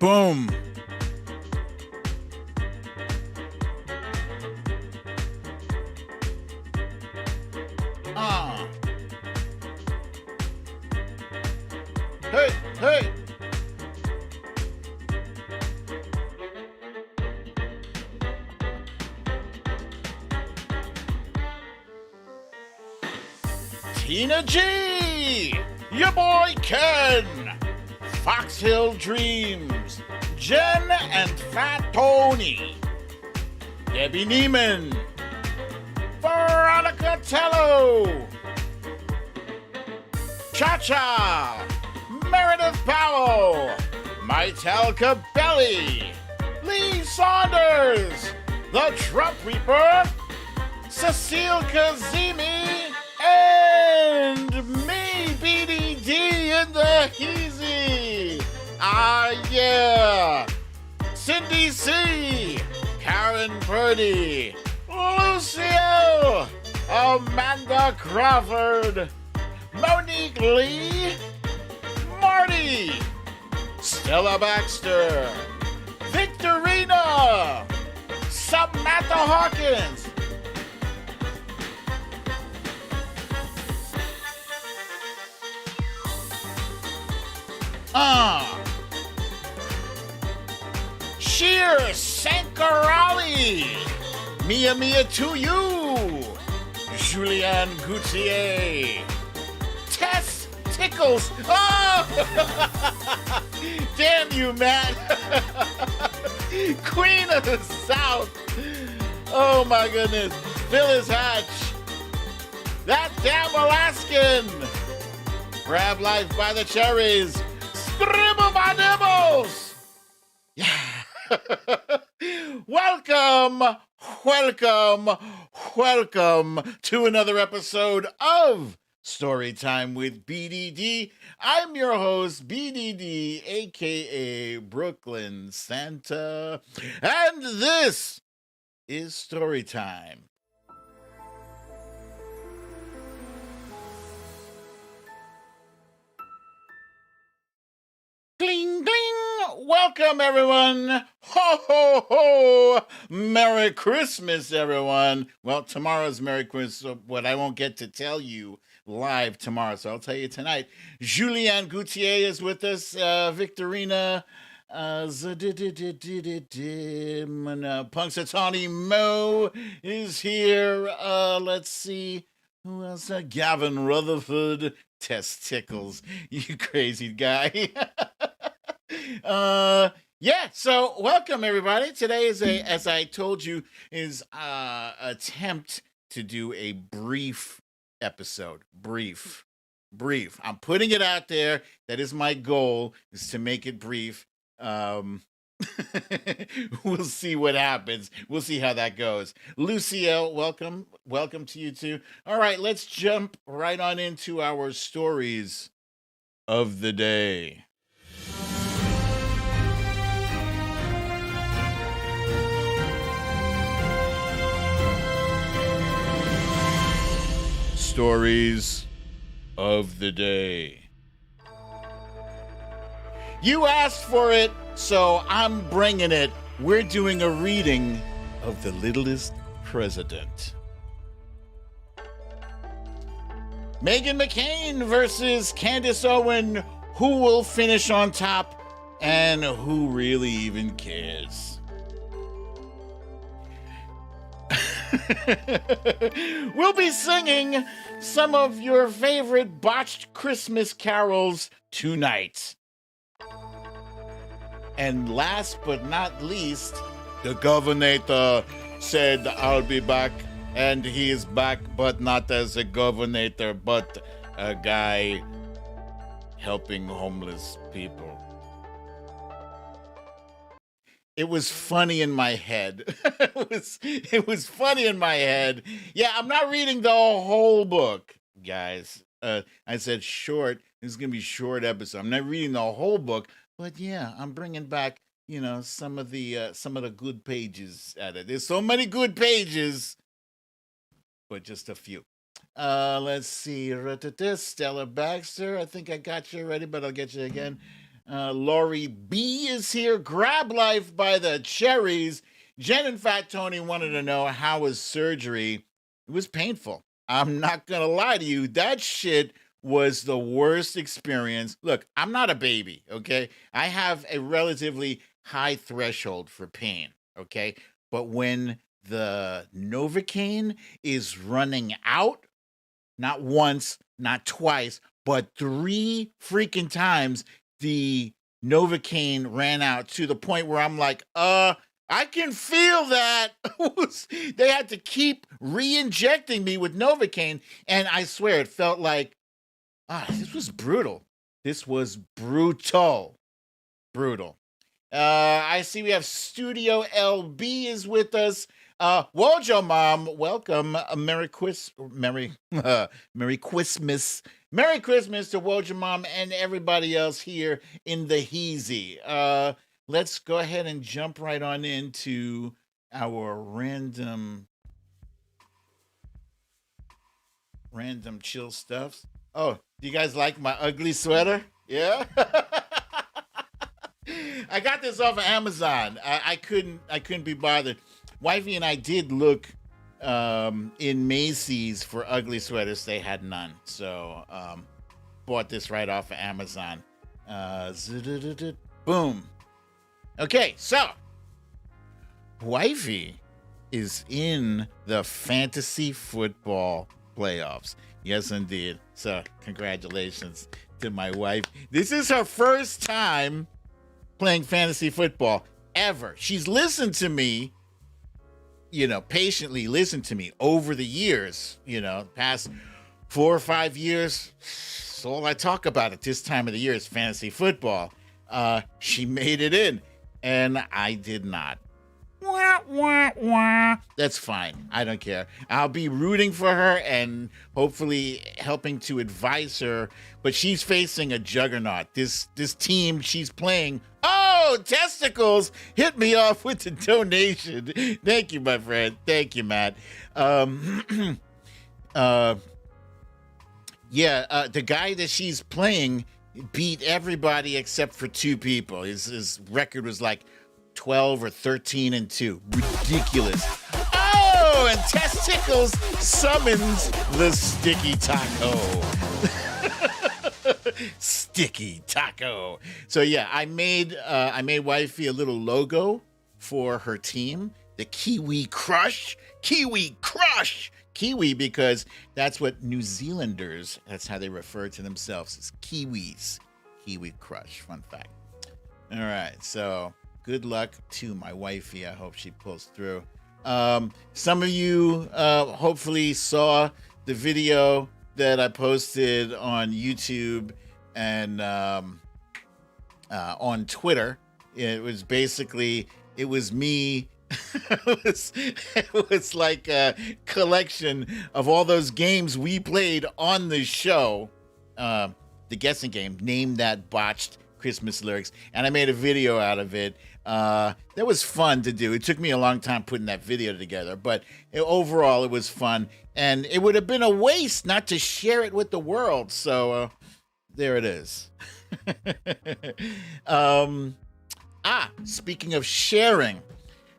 Boom. Ah. Hey, hey. Tina G, your boy Ken, Foxhill Dreams, Jen and Fat Tony, Debbie Neiman, Veronica Tello, Cha-Cha, Meredith Powell, Maitel Cabelli, Lee Saunders, The Trump Reaper, Cecile Kazemi, and me, BDD in the Heezy. Ah, yeah. Cindy C, Karen Purdy, Lucille, Amanda Crawford, Monique Lee, Marty, Stella Baxter, Victorina, Samantha Hawkins, Sheer Sankarali, Mia Mia to you, Julianne Gauthier, Tess Tickles. Oh! Damn you, Matt. Queen of the South. Oh my goodness. Phyllis Hatch. That damn Alaskan. Grab life by the cherries. Scribble my nibbles. Yeah. Welcome to another episode of Storytime with BDD. I'm your host, BDD, aka Brooklyn Santa, and this is Storytime. Gling, gling. Welcome, everyone. Ho, ho, ho. Merry Christmas, everyone. Well, tomorrow's Merry Christmas, but I won't get to tell you live tomorrow, so I'll tell you tonight. Julianne Gauthier is with us. Victorina. Punxsutawney Mo is here. Let's see. Who else? Gavin Rutherford. Tess Tickles. You crazy guy. Yeah, so welcome everybody. Today is as I told you, is attempt to do a brief episode. Brief. I'm putting it out there. That is my goal, is to make it brief. We'll see what happens. We'll see how that goes. Lucille, welcome to you too. All right, let's jump right on into our stories of the day. Stories of the day. You asked for it, so I'm bringing it. We're doing a reading of The Littlest President. Meghan McCain versus Candace Owen. Who will finish on top and who really even cares? We'll be singing some of your favorite Botched Christmas carols tonight. And last but not least, the governor said, I'll be back. And he is back, but not as a governor, but a guy helping homeless people. It was funny in my head. It was funny in my head. Yeah, I'm not reading the whole book, guys. I said short. This is gonna be a short episode. I'm not reading the whole book, but yeah, I'm bringing back, some of the good pages at it. There's so many good pages, but just a few. Let's see. Stella Baxter. I think I got you already, but I'll get you again. Lori B is here. Grab life by the cherries. Jen and Fat Tony wanted to know how was surgery. It was painful. I'm not gonna lie to you. That shit was the worst experience. Look, I'm not a baby, okay? I have a relatively high threshold for pain, okay? But when the Novocaine is running out, not once, not twice, but 3 freaking times, the Novocaine ran out to the point where I'm like, I can feel that. They had to keep re-injecting me with Novocaine, and I swear it felt like, this was brutal. This was brutal. Brutal. I see we have Studio LB is with us. Wojo Mom, welcome. Merry Christmas. Merry Christmas. Merry Christmas to Wojo Mom and everybody else here in the Heezy. Let's go ahead and jump right on into our random chill stuffs. Oh, do you guys like my ugly sweater? Yeah. I got this off of Amazon. I couldn't be bothered. Wifey and I did look in Macy's for ugly sweaters. They had none, so bought this right off of Amazon. Boom. Okay, so Wifey is in the fantasy football playoffs. Yes, indeed. So congratulations to my wife. This is her first time playing fantasy football ever. She's listened to me, patiently listened to me over the years, past 4 or 5 years. It's all I talk about at this time of the year is fantasy football. She made it in, and I did not. Wah, wah, wah. That's fine. I don't care. I'll be rooting for her and hopefully helping to advise her. But she's facing a juggernaut. This team she's playing. Oh, testicles! Hit me off with the donation. Thank you, my friend. Thank you, Matt. The guy that she's playing beat everybody except for 2 people. His record was like 12 or 13-2. Ridiculous. Oh, and Testicles summons the Sticky Taco. Sticky Taco. So yeah, I made Wifey a little logo for her team, the Kiwi Crush. Kiwi Crush. Kiwi, because that's what New Zealanders, that's how they refer to themselves, as Kiwis. Kiwi Crush. Fun fact. All right, so good luck to my wifey. I hope she pulls through. Some of you hopefully saw the video that I posted on YouTube and on Twitter. It was me. It was like a collection of all those games we played on the show. The guessing game, Name That Botched Christmas Lyrics. And I made a video out of it. That was fun to do. It took me a long time putting that video together, but overall it was fun. And it would have been a waste not to share it with the world. So there it is. Speaking of sharing,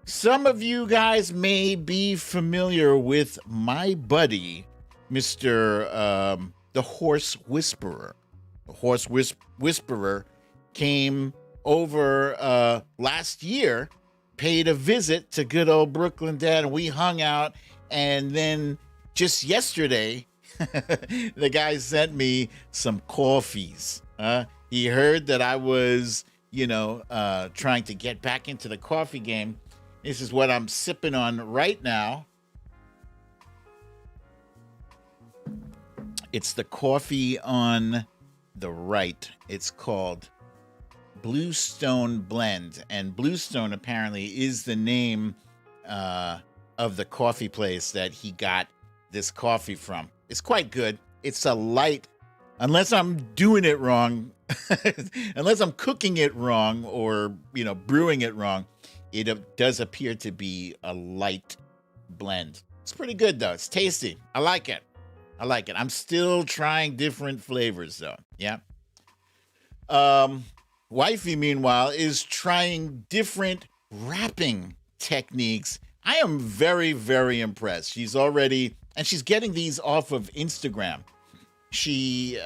some of you guys may be familiar with my buddy, Mr. The Horse Whisperer. The Horse Whisperer came over last year, paid a visit to good old BrooklynDad, and we hung out. And then just yesterday, the guy sent me some coffees. He heard that I was, trying to get back into the coffee game. This is what I'm sipping on right now. It's the coffee on the right. It's called Bluestone Blend, and Bluestone apparently is the name of the coffee place that he got this coffee from. It's quite good. It's a light, unless I'm doing it wrong, unless I'm cooking it wrong or brewing it wrong, it does appear to be a light blend. It's pretty good though. It's tasty. I like it. I'm still trying different flavors though. Yeah. Wifey, meanwhile, is trying different wrapping techniques. I am very, very impressed. She's getting these off of Instagram. She's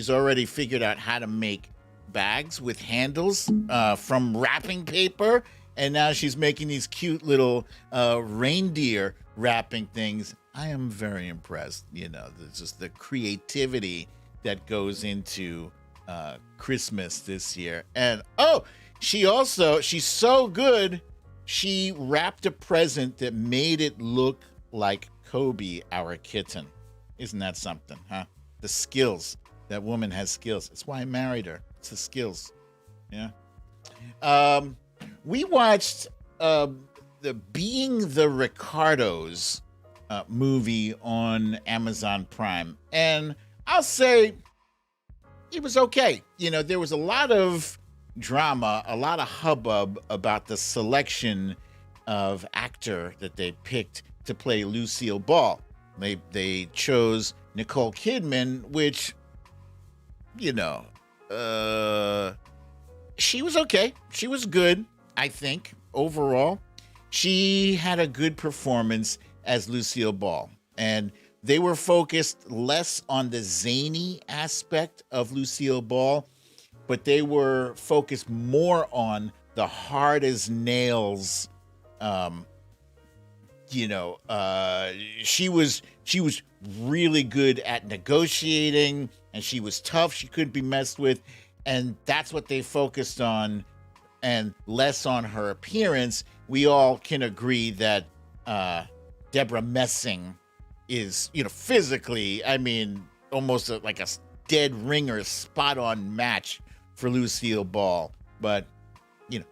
already figured out how to make bags with handles from wrapping paper, and now she's making these cute little reindeer wrapping things. I am very impressed. There's just the creativity that goes into Christmas this year. And she's so good. She wrapped a present that made it look like Kobe, our kitten. Isn't that something, huh? The skills. That woman has skills. That's why I married her. It's the skills. Yeah. We watched the Being the Ricardos movie on Amazon Prime, and I'll say it was okay. There was a lot of drama, a lot of hubbub about the selection of actor that they picked to play Lucille Ball. They chose Nicole Kidman, which, she was okay. She was good, I think, overall. She had a good performance as Lucille Ball. And they were focused less on the zany aspect of Lucille Ball, but they were focused more on the hard as nails. She was really good at negotiating, and she was tough. She couldn't be messed with. And that's what they focused on, and less on her appearance. We all can agree that Deborah Messing is, physically, almost like a dead ringer, spot-on match for Lucille Ball. But,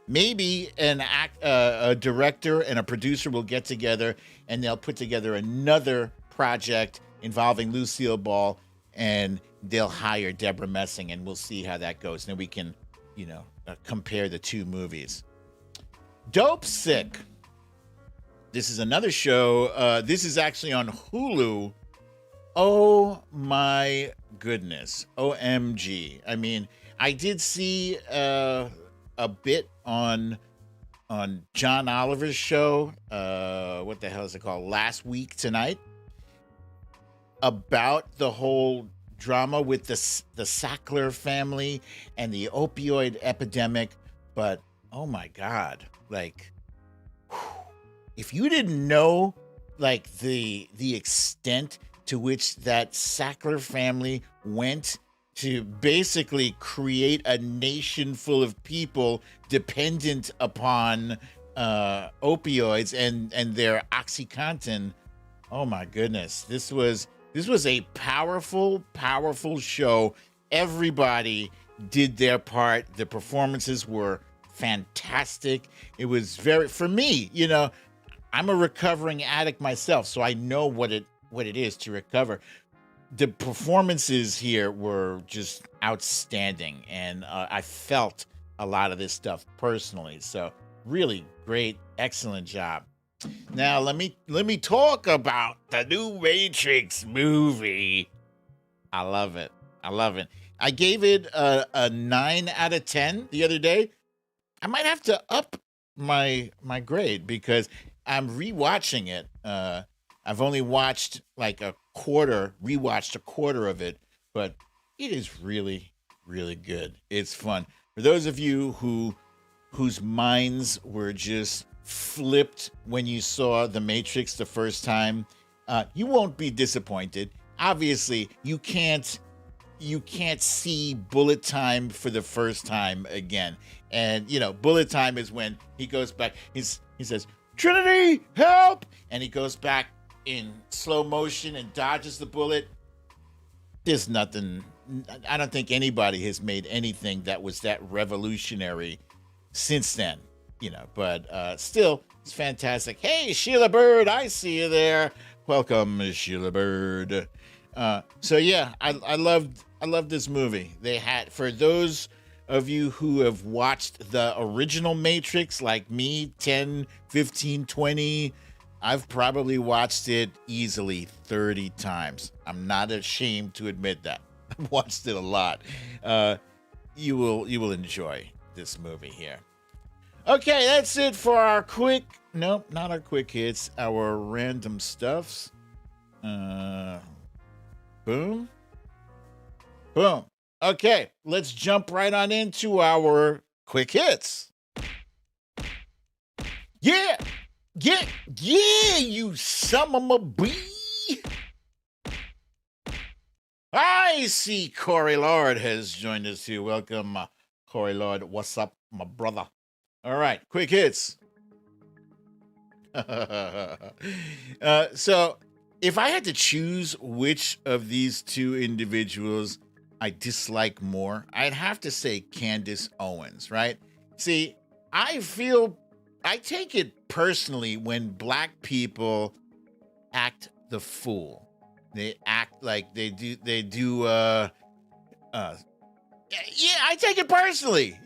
maybe a director and a producer will get together and they'll put together another project involving Lucille Ball, and they'll hire Deborah Messing, and we'll see how that goes. And then we can, compare the two movies. Dope Sick. This is another show. This is actually on Hulu. Oh my goodness. OMG. I did see a bit on John Oliver's show. What the hell is it called? Last Week Tonight. About the whole drama with the Sackler family and the opioid epidemic. But, oh my God. If you didn't know, the extent to which that Sackler family went to basically create a nation full of people dependent upon opioids and their OxyContin. Oh my goodness. This was a powerful, powerful show. Everybody did their part. The performances were fantastic. It was for me, I'm a recovering addict myself, so I know what it is to recover. The performances here were just outstanding, and I felt a lot of this stuff personally. So really great, excellent job. Now let me talk about the new Matrix movie. I love it. I gave it a 9 out of 10 the other day. I might have to up my grade because I'm rewatching it. I've only watched rewatched a quarter of it, but it is really, really good. It's fun. For those of you whose minds were just flipped when you saw The Matrix the first time, you won't be disappointed. Obviously, you can't see bullet time for the first time again. And bullet time is when he goes back. He says, "Trinity, help!" And he goes back in slow motion and dodges the bullet. There's nothing. I don't think anybody has made anything that was that revolutionary since then. But still, it's fantastic. Hey, Sheila Bird, I see you there. Welcome, Sheila Bird. So yeah, I loved this movie. They had, for those of you who have watched the original Matrix, like me, 10, 15, 20, I've probably watched it easily 30 times. I'm not ashamed to admit that. I've watched it a lot. you will enjoy this movie here. Okay, that's it for our quick. Nope, not our quick hits. Our random stuffs. Boom. Boom. Okay, let's jump right on into our quick hits. Yeah, you son of a bee. I see Corey Lord has joined us here. Welcome, Corey Lord. What's up, my brother? All right, quick hits. So, if I had to choose which of these two individuals I dislike more, I'd have to say Candace Owens, right? See, I take it personally when black people act the fool. They act like they do yeah, I take it personally.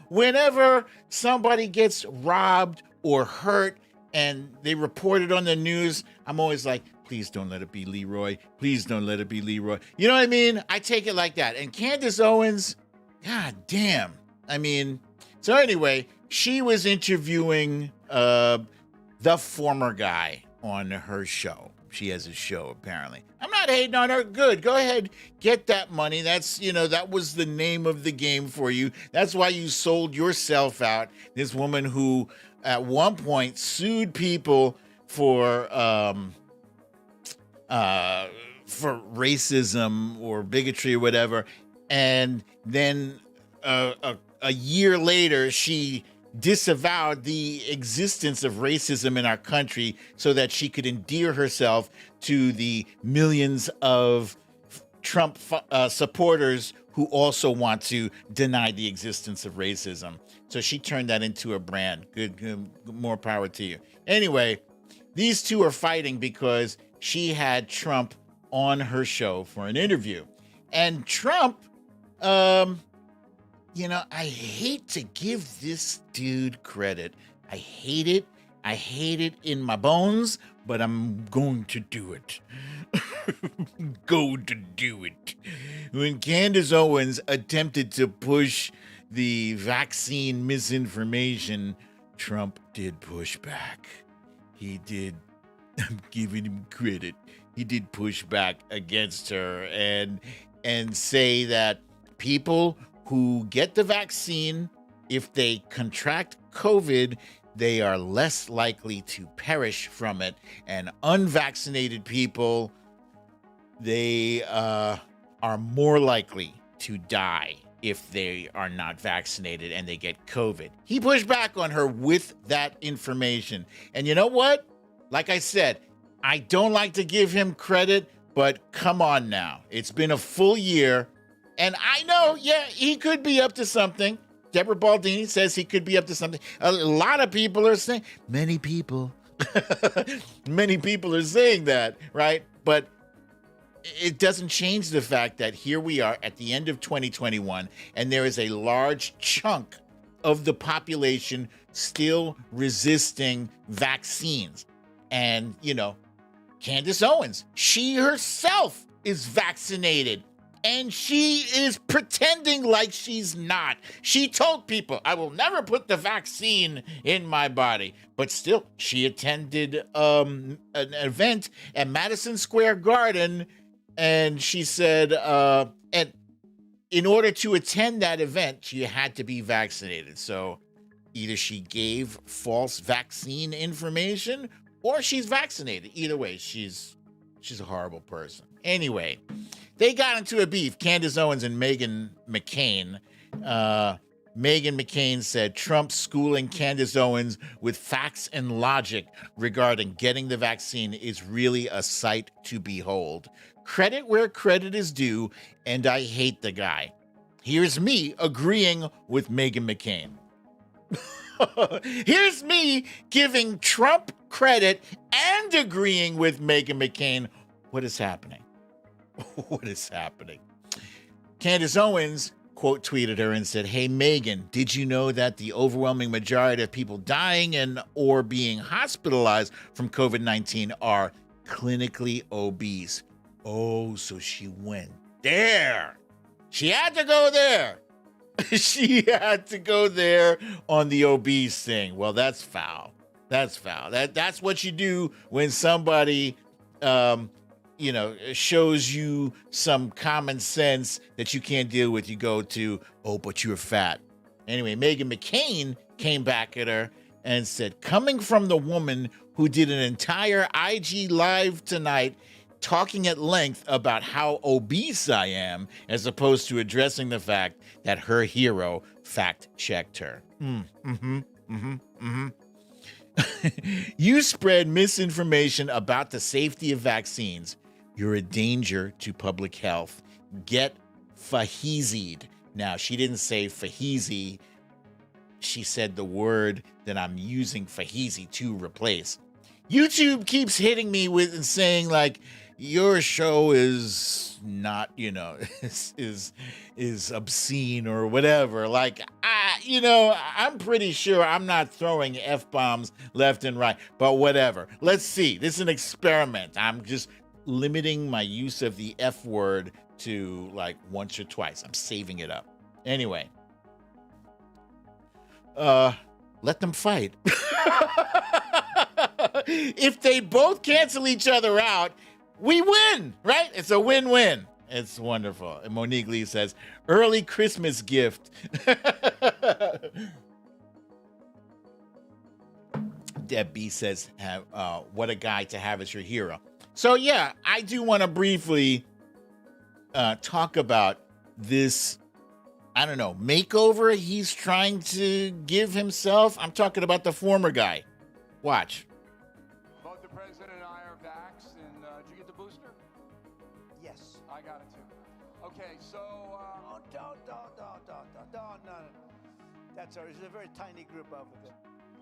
Whenever somebody gets robbed or hurt and they report it on the news, I'm always like, please don't let it be Leroy. Please don't let it be Leroy. You know what I mean? I take it like that. And Candace Owens, god damn. I mean, so anyway, she was interviewing the former guy on her show. She has a show, apparently. I'm not hating on her. Good. Go ahead. Get that money. That's, that was the name of the game for you. That's why you sold yourself out. This woman who at one point sued people for racism or bigotry or whatever. And then a year later, she disavowed the existence of racism in our country so that she could endear herself to the millions of Trump supporters who also want to deny the existence of racism. So she turned that into a brand. Good, more power to you. Anyway, these two are fighting because she had Trump on her show for an interview. And Trump, I hate to give this dude credit. I hate it. I hate it in my bones, but I'm going to do it. Going to do it. When Candace Owens attempted to push the vaccine misinformation, Trump did push back. He did. I'm giving him credit. He did push back against her and say that people who get the vaccine, if they contract COVID, they are less likely to perish from it. And unvaccinated people, they are more likely to die if they are not vaccinated and they get COVID. He pushed back on her with that information. And you know what? Like I said, I don't like to give him credit, but come on now. It's been a full year. And I know, yeah, he could be up to something. Deborah Baldini says he could be up to something. A lot of people are saying, many people are saying that, right? But it doesn't change the fact that here we are at the end of 2021, and there is a large chunk of the population still resisting vaccines. And, Candace Owens, she herself is vaccinated. And she is pretending like she's not. She told people, I will never put the vaccine in my body. But still, she attended an event at Madison Square Garden. And she said, and in order to attend that event, she had to be vaccinated. So either she gave false vaccine information or she's vaccinated. Either way, she's a horrible person. Anyway, they got into a beef, Candace Owens and Meghan McCain. Meghan McCain said Trump schooling Candace Owens with facts and logic regarding getting the vaccine is really a sight to behold. Credit where credit is due, and I hate the guy. Here's me agreeing with Meghan McCain. Here's me giving Trump credit and agreeing with Meghan McCain. What is happening? What is happening? Candace Owens quote tweeted her and said, "Hey, Meghan, did you know that the overwhelming majority of people dying and or being hospitalized from COVID-19 are clinically obese?" Oh, so she went there. She had to go there. She had to go there on the obese thing. Well, that's foul. That's foul. That's what you do when somebody shows you some common sense that you can't deal with. You go to, oh, but you're fat. Anyway, Meghan McCain came back at her and said, coming from the woman who did an entire IG live tonight talking at length about how obese I am, as opposed to addressing the fact that her hero fact-checked her. You spread misinformation about the safety of vaccines. You're a danger to public health. Get fahizied. Now, she didn't say fahizi. She said the word that I'm using fahizi to replace. YouTube keeps hitting me with and saying, like, your show is not, is obscene or whatever. Like, I'm pretty sure I'm not throwing F-bombs left and right, but whatever. Let's see. This is an experiment. I'm just limiting my use of the F word to like once or twice. I'm saving it up. Anyway. Let them fight. If they both cancel each other out, we win, right? It's a win-win. It's wonderful. And Monique Lee says, early Christmas gift. Deb B says, what a guy to have as your hero. So yeah, I do want to briefly talk about this, I don't know, makeover he's trying to give himself. I'm talking about the former guy. Watch. Both the president and I are vaxxed, and did you get the booster? Yes. I got it too. Okay, so... Oh, no. That's all right. There's a very tiny group of them.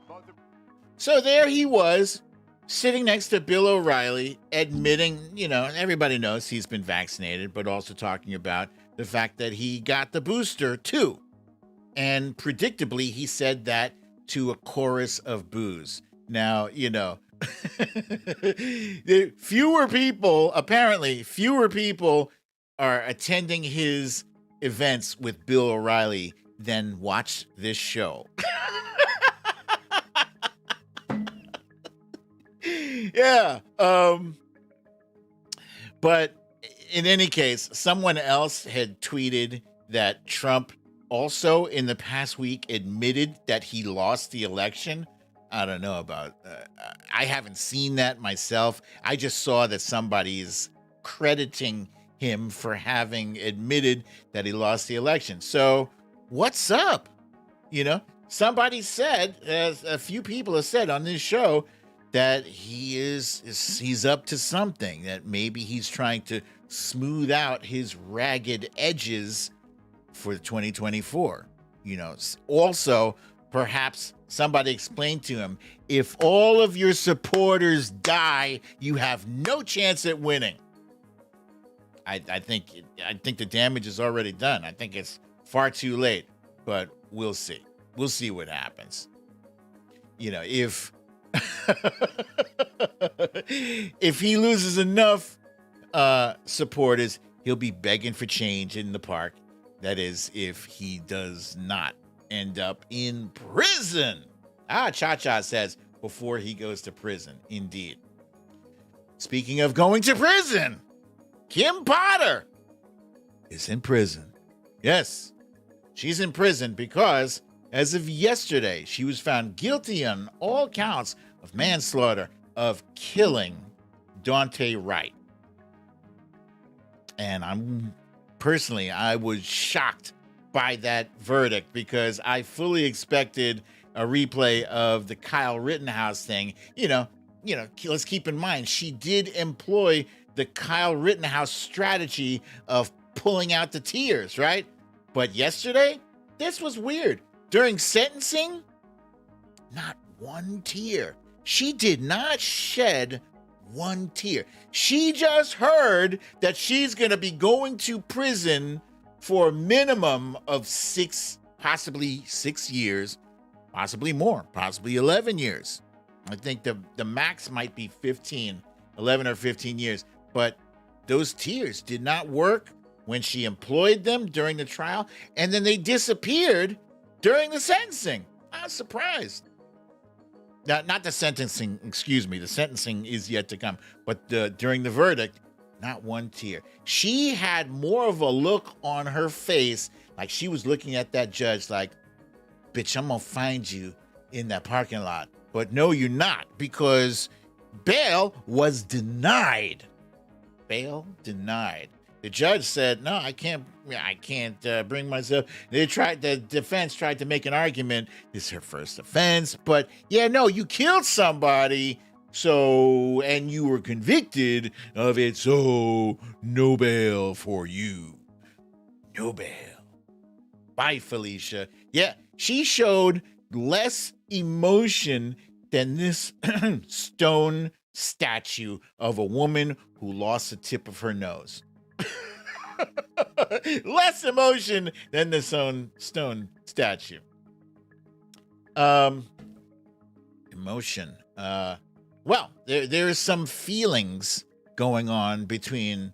Both the... So there he was, sitting next to Bill O'Reilly, admitting, everybody knows he's been vaccinated, but also talking about the fact that he got the booster too. And predictably, he said that to a chorus of boos. Now, fewer people are attending his events with Bill O'Reilly than watch this show. Yeah. But in any case, someone else had tweeted that Trump also in the past week admitted that he lost the election. I don't know about, I haven't seen that myself. I just saw that somebody's crediting him for having admitted that he lost the election. So what's up? Somebody said, a few people have said on this show that he's up to something, that maybe he's trying to smooth out his ragged edges for 2024. Also, perhaps somebody explained to him, if all of your supporters die, you have no chance at winning. I think the damage is already done. I think it's far too late, but we'll see. We'll see what happens. If if he loses enough supporters, he'll be begging for change in the park. That is, if he does not end up in prison. Cha-Cha says, before he goes to prison. Indeed. Speaking of going to prison, Kim Potter is in prison. Yes, she's in prison because, as of yesterday, she was found guilty on all counts of manslaughter of killing Daunte Wright. And I was shocked by that verdict because I fully expected a replay of the Kyle Rittenhouse thing. Let's keep in mind, she did employ the Kyle Rittenhouse strategy of pulling out the tears, right? But yesterday, this was weird. During sentencing, not one tear. She did not shed one tear. She just heard that she's going to be going to prison for a minimum of 6 years, possibly more, possibly 11 years. I think the max might be 11 or 15 years. But those tears did not work. when she employed them during the trial, and then they disappeared during the sentencing. I was surprised. Not the sentencing, excuse me. The sentencing is yet to come, but during the verdict, not one tear. She had more of a look on her face, like she was looking at that judge like, bitch, I'm gonna find you in that parking lot. But no, you're not, because bail was denied. Bail denied. The judge said, no, I can't bring myself. The defense tried to make an argument. This is her first offense, but yeah, no, you killed somebody. So, and you were convicted of it. So no bail for you. No bail. Bye, Felicia. Yeah, she showed less emotion than this stone statue of a woman who lost the tip of her nose. Less emotion than the stone statue. Emotion. Well, there is some feelings going on between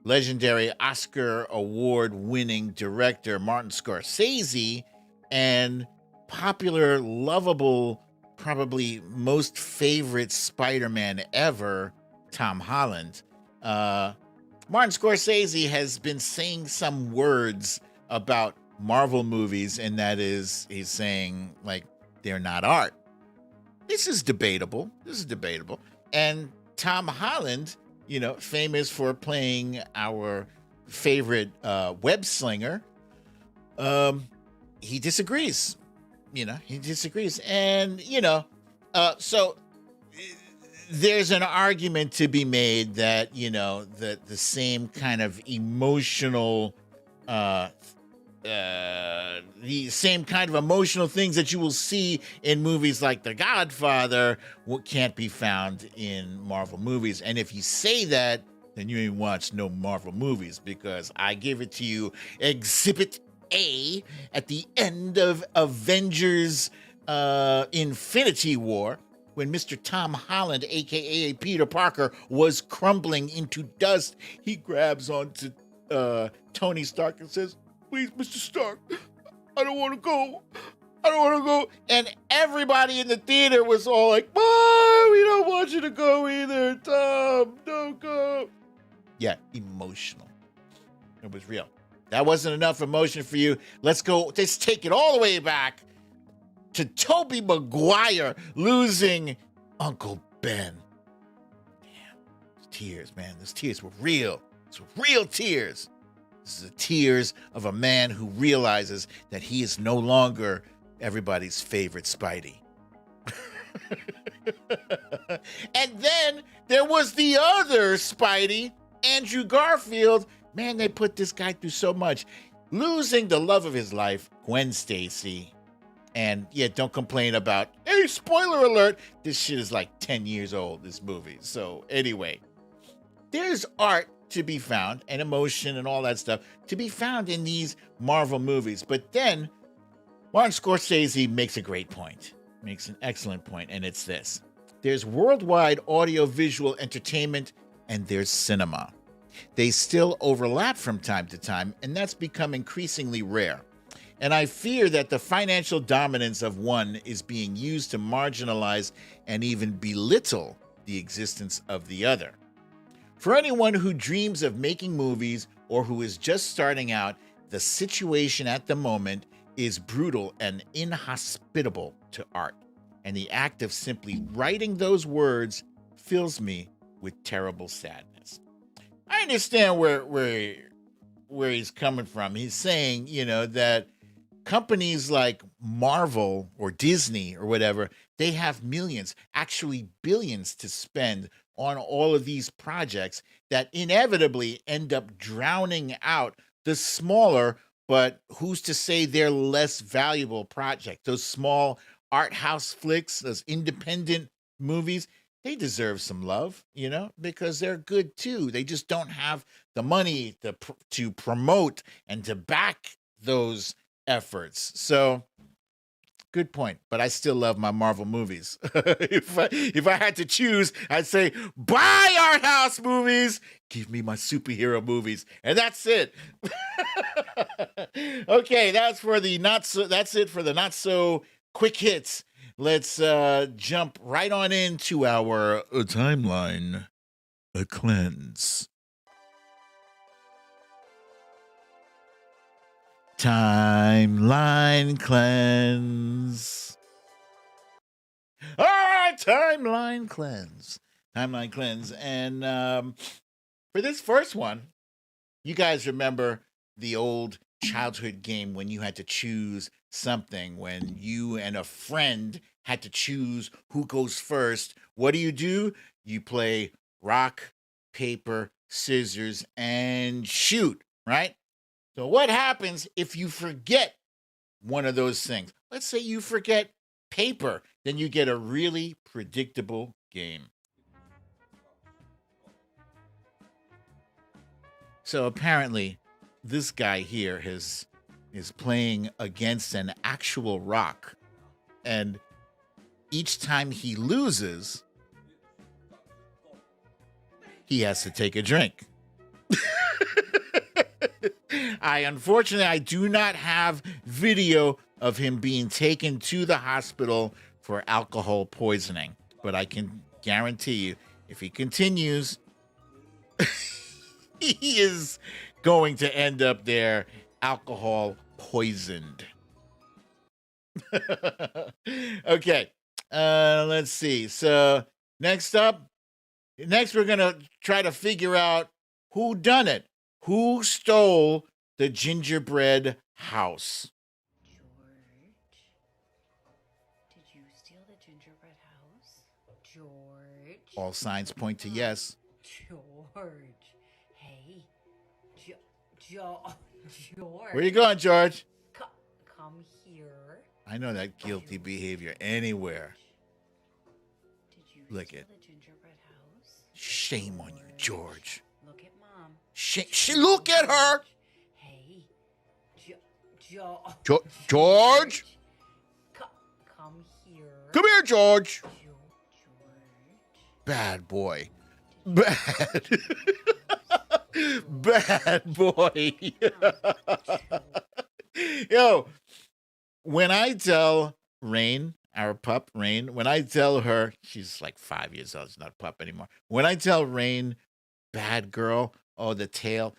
legendary Oscar award-winning director Martin Scorsese and popular, lovable, probably most favorite Spider-Man ever, Tom Holland. Martin Scorsese has been saying some words about Marvel movies, and that is, he's saying, like, they're not art. This is debatable. And Tom Holland, famous for playing our favorite web slinger, he disagrees. And, so there's an argument to be made that, the same kind of emotional, the same kind of emotional things that you will see in movies like The Godfather can't be found in Marvel movies. And if you say that, then you ain't watched no Marvel movies, because I give it to you, Exhibit A, at the end of Avengers Infinity War, when Mr. Tom Holland, a.k.a. Peter Parker, was crumbling into dust, he grabs onto Tony Stark and says, please, Mr. Stark, I don't want to go. And everybody in the theater was all like, Mom, we don't want you to go either. Tom, don't go. Yeah, emotional. It was real. That wasn't enough emotion for you. Let's take it all the way back to Tobey Maguire losing Uncle Ben. Damn, tears, man. Those tears were real. It's real tears. This is the tears of a man who realizes that he is no longer everybody's favorite Spidey. And then there was the other Spidey, Andrew Garfield. Man, they put this guy through so much. Losing the love of his life, Gwen Stacy. And yeah, don't complain about, hey, spoiler alert, this shit is like 10 years old, this movie. So anyway, there's art to be found, and emotion and all that stuff to be found in these Marvel movies. But then Martin Scorsese makes a great point, makes an excellent point, and it's this. There's worldwide audio-visual entertainment, and there's cinema. They still overlap from time to time, and that's become increasingly rare. And I fear that the financial dominance of one is being used to marginalize and even belittle the existence of the other. For anyone who dreams of making movies or who is just starting out, the situation at the moment is brutal and inhospitable to art. And the act of simply writing those words fills me with terrible sadness. I understand where he's coming from. He's saying, that companies like Marvel or Disney or whatever, they have millions, actually billions to spend on all of these projects that inevitably end up drowning out the smaller, but who's to say they're less valuable projects? Those small art house flicks, those independent movies, they deserve some love, because they're good too. They just don't have the money to promote and to back those efforts. So good point. But I still love my Marvel movies. If I had to choose, I'd say buy art house movies. Give me my superhero movies, and that's it. Okay, that's it for the not so quick hits. Let's jump right on into our timeline cleanse. Timeline cleanse. All right, timeline cleanse. Timeline cleanse. And for this first one, you guys remember the old childhood game when you had to choose something, when you and a friend had to choose who goes first. What do? You play rock, paper, scissors, and shoot, right? So what happens if you forget one of those things? Let's say you forget paper, then you get a really predictable game. So apparently, this guy here is playing against an actual rock, and each time he loses, he has to take a drink. Unfortunately, I do not have video of him being taken to the hospital for alcohol poisoning, but I can guarantee you, if he continues, he is going to end up there alcohol poisoned. Okay, let's see. So next we're gonna try to figure out who done it. Who stole the gingerbread house? George, did you steal the gingerbread house? George. All signs point to yes. George. Hey. George. Where you going, George? Come here. I know that guilty behavior anywhere. Did you Look steal it. the gingerbread house? Shame on you, George. Look at Mom. Look at her. Hey. George? Come here. Come here, George. George. Bad boy. Bad. Bad boy. Yo, when I tell Rain, our pup, Rain, when I tell her, she's like 5 years old, she's not a pup anymore. When I tell Rain, bad girl, oh, the tail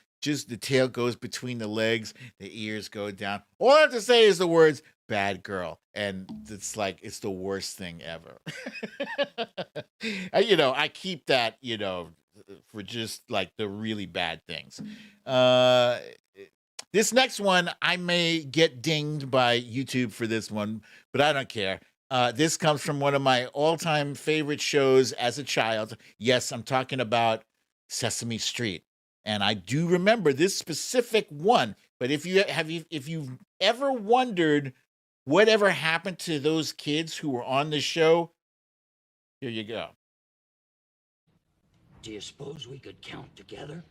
goes between the legs, the ears go down. All I have to say is the words bad girl. And it's like, it's the worst thing ever. I keep that, for just like the really bad things. This next one, I may get dinged by YouTube for this one, but I don't care. This comes from one of my all-time favorite shows as a child. Yes, I'm talking about Sesame Street. And I do remember this specific one. But if you've ever wondered whatever happened to those kids who were on the show, here you go. Do you suppose we could count together?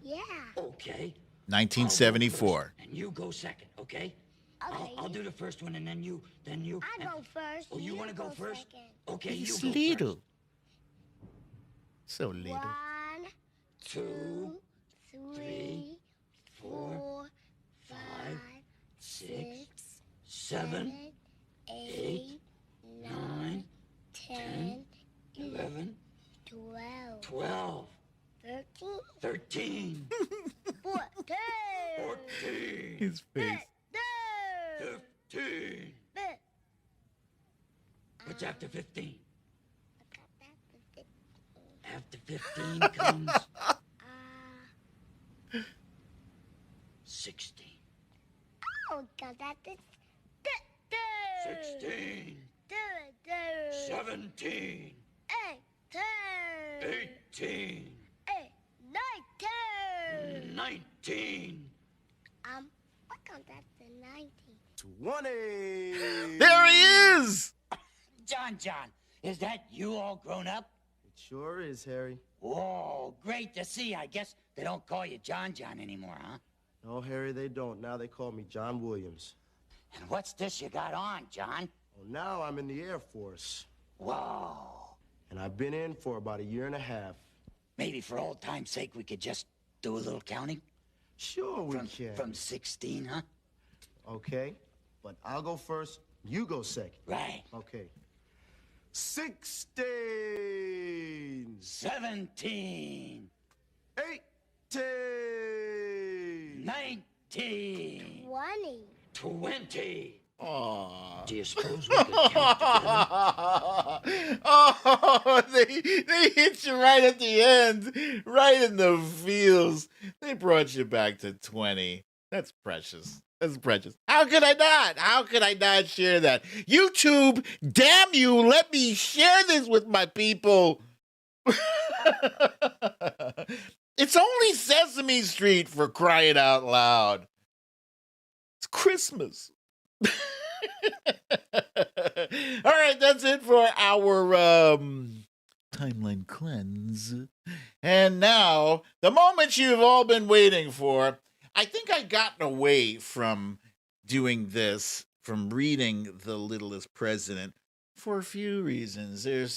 Yeah. Okay. 1974. And you go second, okay? Okay. I'll do the first one, and then you. I go first. Oh, you want to go first? Second. Okay, He's you go little. first. So little. 1, 2, 2, 3, 3, 4, 5, 6, 7, 7, 8, 9, 10, 11, 12, 12, 13, 13, 14, 14, His face. 15. What's after 15? After 15 comes 16. Oh, God, that is 16, 17, 18, 19. What comes after 19? 20. There he is. John, is that you all grown up? It sure is, Harry. Whoa, great to see. I guess they don't call you John anymore, huh? No, Harry, they don't. Now they call me John Williams. And what's this you got on, John? Well, now I'm in the Air Force, Whoa. and I've been in for about a year and a half. Maybe for old time's sake, we could just do a little counting? Sure we From, can. from 16, huh? Okay, but I'll go first, you go second. Right. Okay. 16. 17. 18. 19. 20. 20. Aw. Do you suppose we could count together? Oh, they hit you right at the end, right in the feels. They brought you back to 20. That's precious. That's precious. How could I not? How could I not share that? YouTube, damn you, let me share this with my people. It's only Sesame Street, for crying out loud. It's Christmas. All right, that's it for our timeline cleanse. And now, the moment you've all been waiting for. I think I gotten away from doing this, from reading The Littlest President, for a few reasons. There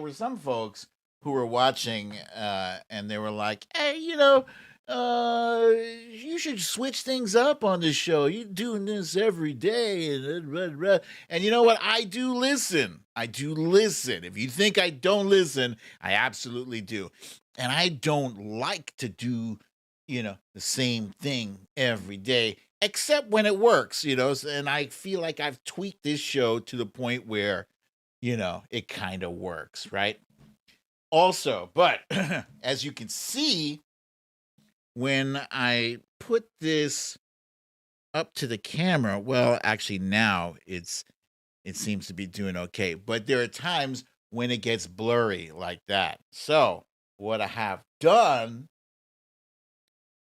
were some folks who were watching, and they were like, "Hey, you should switch things up on this show. You're doing this every day." And you know what? I do listen. If you think I don't listen, I absolutely do. And I don't like to do, the same thing every day, except when it works, and I feel like I've tweaked this show to the point where, it kind of works, right? Also, but as you can see, when I put this up to the camera, well, actually now it seems to be doing okay, but there are times when it gets blurry like that. So what I have done,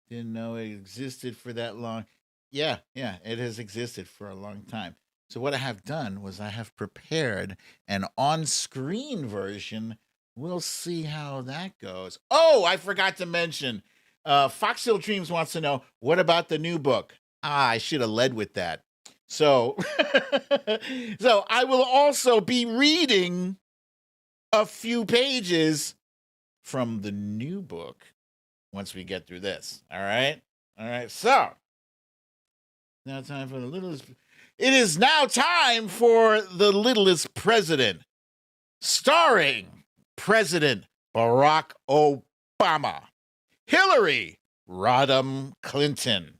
didn't know it existed for that long. Yeah, it has existed for a long time. So what I have done was I have prepared an on-screen version. We'll see how that goes. Oh, I forgot to mention, Fox Hill Dreams wants to know, what about the new book? I should have led with that. So, so I will also be reading a few pages from the new book once we get through this. All right. So now time for the littlest. It is now time for The Littlest President, starring President Barack Obama, Hillary Rodham Clinton,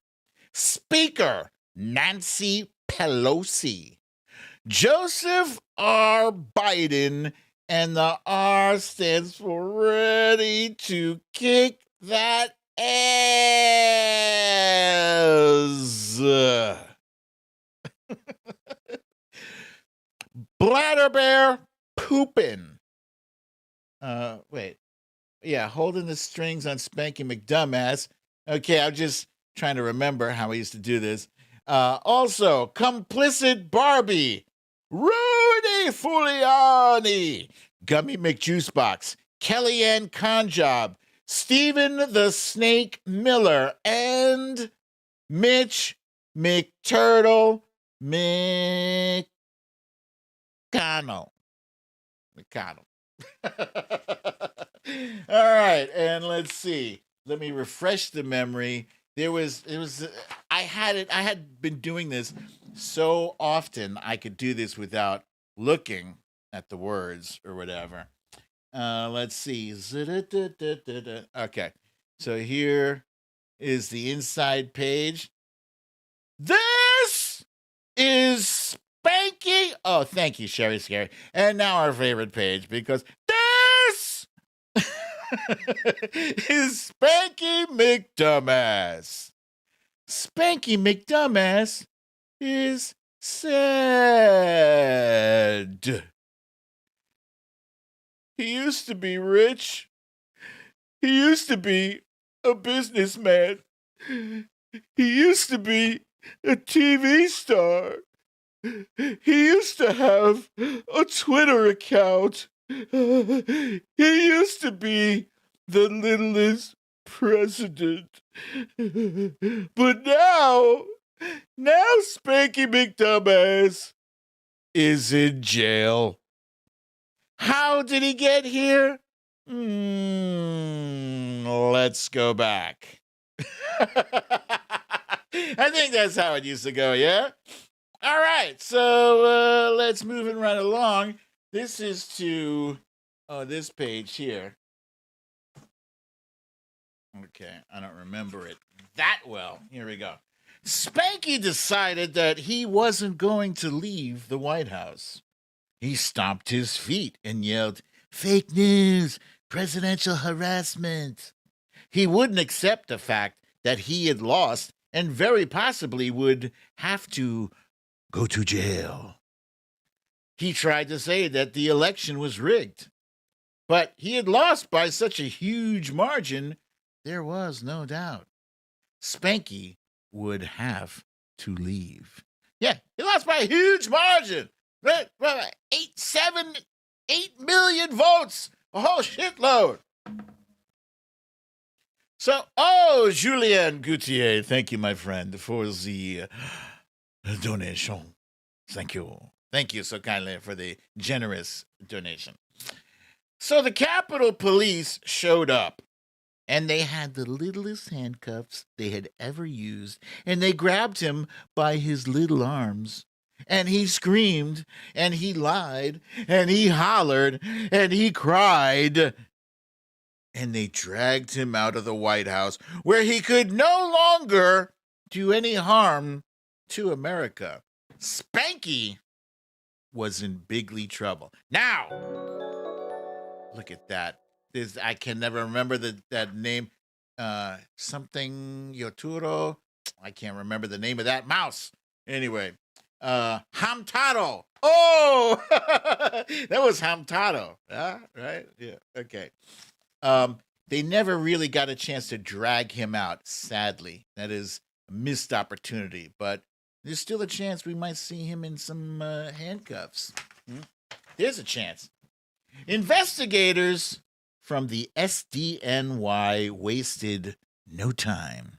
Speaker Nancy Pelosi, Joseph R. Biden, and the R stands for ready to kick that ass. Bladder Bear pooping. Wait. Yeah, holding the strings on Spanky McDumbass. Okay, I'm just trying to remember how I used to do this. Also, complicit Barbie, Rudy Giuliani, Gummy McJuicebox, Kellyanne Conjob, Stephen the Snake Miller, and Mitch McTurtle McConnell. All right, and let's see. Let me refresh the memory. I had been doing this so often I could do this without looking at the words or whatever. Let's see. Okay, so here is the inside page. This is Spanky. Oh, thank you, Sherry Scary. And now our favorite page, because this is Spanky McDumbass. Spanky McDumbass is sad. He used to be rich. He used to be a businessman. He used to be a TV star. He used to have a Twitter account. He used to be the littlest president. But now Now Spanky McDumbass is in jail. How did he get here? Let's go back. I think that's how it used to go, yeah? All right, so let's move it right along. This is to, this page here. Okay, I don't remember it that well. Here we go. Spanky decided that he wasn't going to leave the White House. He stomped his feet and yelled, "Fake news, presidential harassment." He wouldn't accept the fact that he had lost and very possibly would have to go to jail. He tried to say that the election was rigged, but he had lost by such a huge margin, there was no doubt. Spanky would have to leave. Yeah, he lost by a huge margin. 8 million votes. A whole shitload. So, Julien Gauthier, thank you, my friend, for the donation. Thank you. Thank you so kindly for the generous donation. So the Capitol Police showed up, and they had the littlest handcuffs they had ever used, and they grabbed him by his little arms. And he screamed, and he lied, and he hollered, and he cried. And they dragged him out of the White House, where he could no longer do any harm to America. Spanky was in bigly trouble. Now, look at that. I can never remember that name. Something Yoturo. I can't remember the name of that mouse. Anyway, Hamtaro. Oh, that was Hamtaro. Right? Yeah. Okay. They never really got a chance to drag him out, sadly. That is a missed opportunity, but there's still a chance we might see him in some handcuffs. There's a chance. Investigators from the SDNY wasted no time.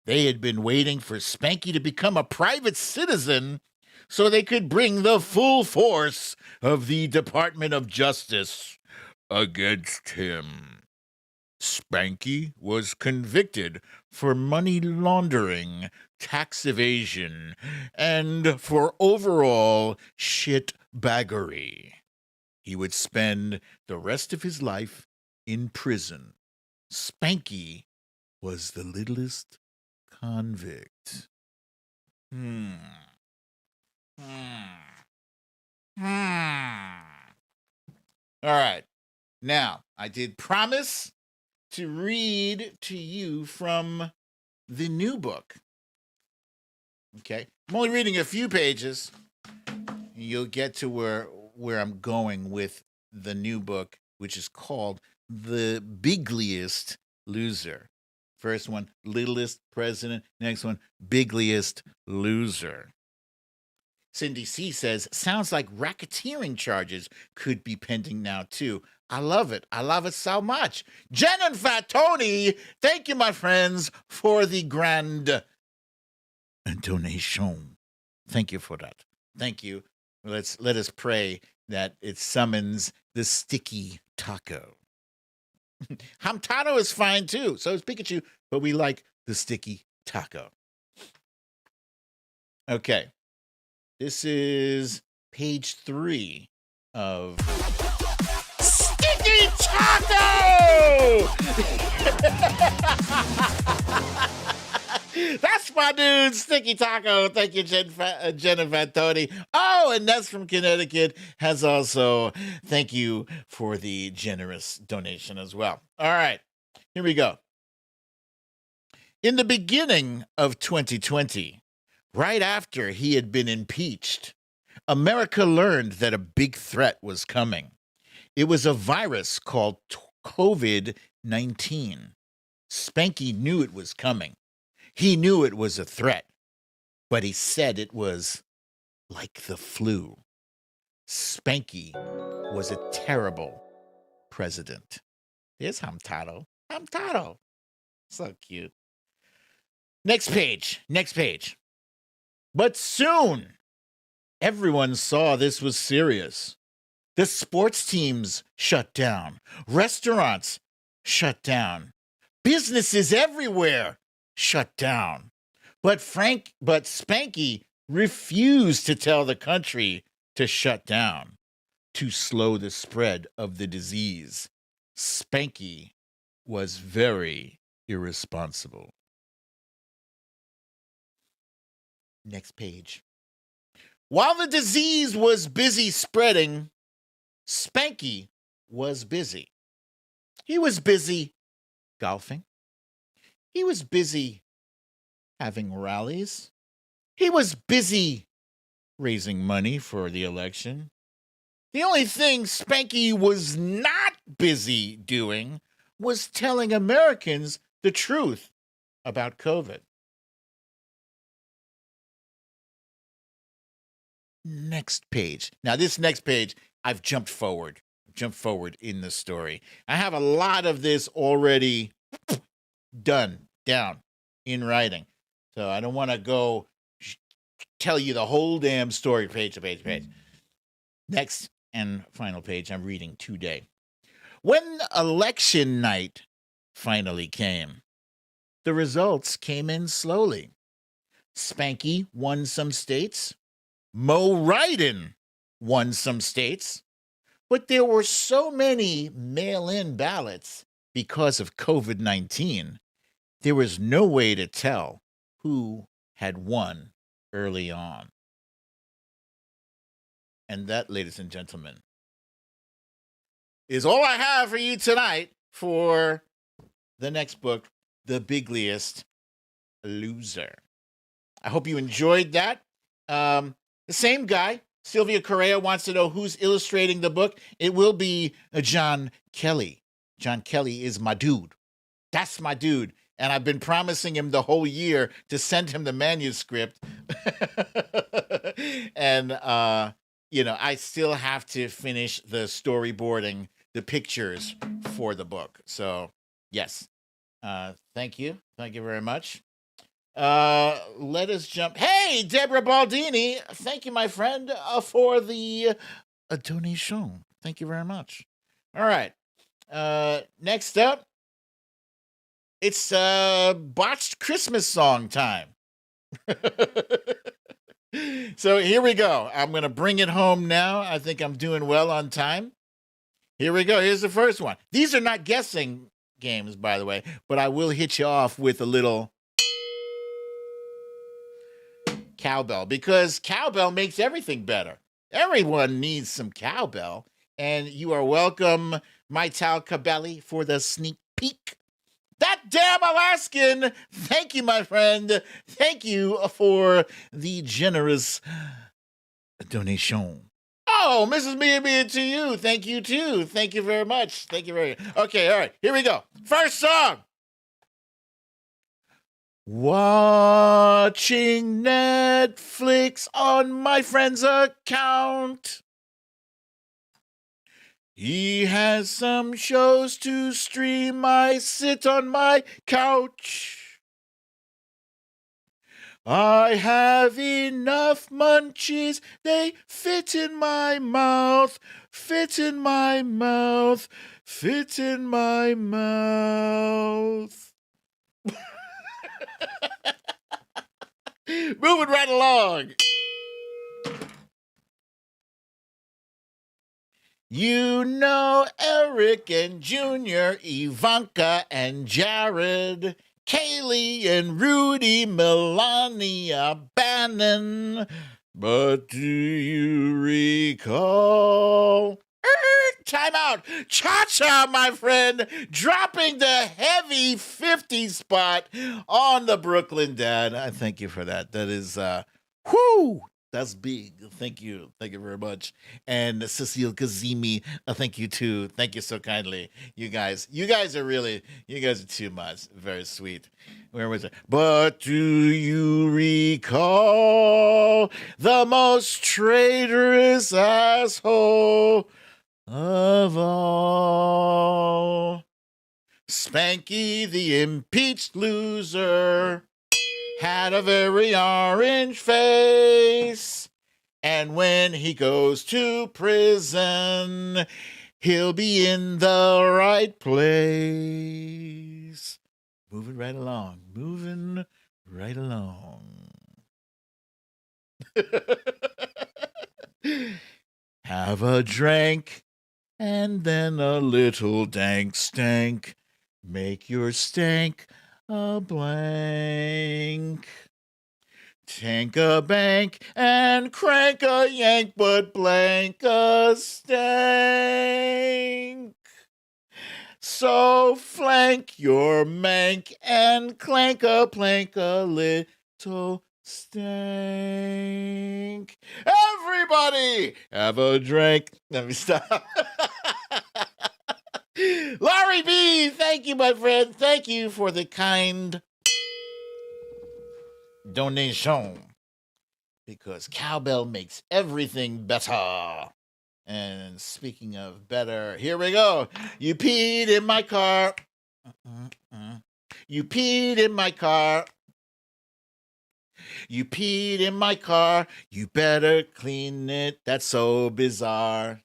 They had been waiting for Spanky to become a private citizen so they could bring the full force of the Department of Justice against him. Spanky was convicted for money laundering, tax evasion, and for overall shitbaggery. He would spend the rest of his life in prison. Spanky was the littlest convict. All right. Now, I did promise to read to you from the new book. Okay? I'm only reading a few pages. You'll get to where I'm going with the new book, which is called The Bigliest Loser. First one, Littlest President. Next one, Bigliest Loser. Cindy C says, sounds like racketeering charges could be pending now, too. I love it. I love it so much. Jen and Fat Tony, thank you, my friends, for the grand donation. Thank you for that. Thank you. Let us pray that it summons the sticky taco. Hamtaro is fine, too. So is Pikachu, but we like the sticky taco. Okay. This is page 3 of Sticky Taco! That's my dude, Sticky Taco. Thank you, Jen and Fantoni. Oh, and Ness from Connecticut has also, thank you for the generous donation as well. All right, here we go. In the beginning of 2020, right after he had been impeached, America learned that a big threat was coming. It was a virus called COVID-19. Spanky knew it was coming. He knew it was a threat, but he said it was like the flu. Spanky was a terrible president. Here's Hamtaro. Hamtaro. So cute. Next page. But soon, everyone saw this was serious. The sports teams shut down. Restaurants shut down. Businesses everywhere shut down. But Spanky refused to tell the country to shut down to slow the spread of the disease. Spanky was very irresponsible. Next page. While the disease was busy spreading, Spanky was busy. He was busy golfing. He was busy having rallies. He was busy raising money for the election. The only thing Spanky was not busy doing was telling Americans the truth about COVID. Next page. Now, this next page, I've jumped forward in the story. I have a lot of this already done down in writing. So I don't want to go tell you the whole damn story page to page to page. Next and final page I'm reading today. When election night finally came, the results came in slowly. Spanky won some states. Mo Ryden won some states. But there were so many mail-in ballots because of COVID-19, there was no way to tell who had won early on. And that, ladies and gentlemen, is all I have for you tonight for the next book, The Bigliest Loser. I hope you enjoyed that. The same guy, Sylvia Correa, wants to know who's illustrating the book. It will be John Kelly. John Kelly is my dude. That's my dude. And I've been promising him the whole year to send him the manuscript. And, I still have to finish the storyboarding, the pictures for the book. So, yes. Thank you. Thank you very much. Let us jump. Hey, Deborah Baldini. Thank you, my friend, for the donation. Thank you very much. All right. Next up, it's Botched Christmas song time. So here we go. I'm going to bring it home now. I think I'm doing well on time. Here we go. Here's the first one. These are not guessing games, by the way, but I will hit you off with a little cowbell, because cowbell makes everything better. Everyone needs some cowbell. And you are welcome, Maital Cabelli, for the sneak peek. That damn Alaskan! Thank you, my friend. Thank you for the generous donation. Oh, Mrs. Mia to you. Thank you, too. Thank you very much. Thank you very much. Okay, all right. Here we go. First song. Watching Netflix on my friend's account. He has some shows to stream. I sit on my couch. I have enough munchies. They fit in my mouth. Fit in my mouth. Fit in my mouth. Moving right along. You know Eric and Junior, Ivanka and Jared, Kaylee and Rudy, Melania, Bannon. But do you recall? Time out. Cha-cha, my friend, dropping the heavy 50 spot on the Brooklyn Dad. I thank you for that. That is, that's big. Thank you. Thank you very much. And Cecile Kazimi, thank you too. Thank you so kindly. You guys are too much. Very sweet. Where was it? But do you recall the most traitorous asshole of all? Spanky the impeached loser had a very orange face. And when he goes to prison, he'll be in the right place. Moving right along, moving right along. Have a drink and then a little dank stank. Make your stank a blank. Tank a bank and crank a yank, but blank a stank. So flank your mank and clank a plank a little stank. Everybody have a drink. Let me stop. Larry B, thank you, my friend. Thank you for the kind donation. Because cowbell makes everything better. And speaking of better, here we go. You peed in my car. You peed in my car. You peed in my car. You better clean it. That's so bizarre.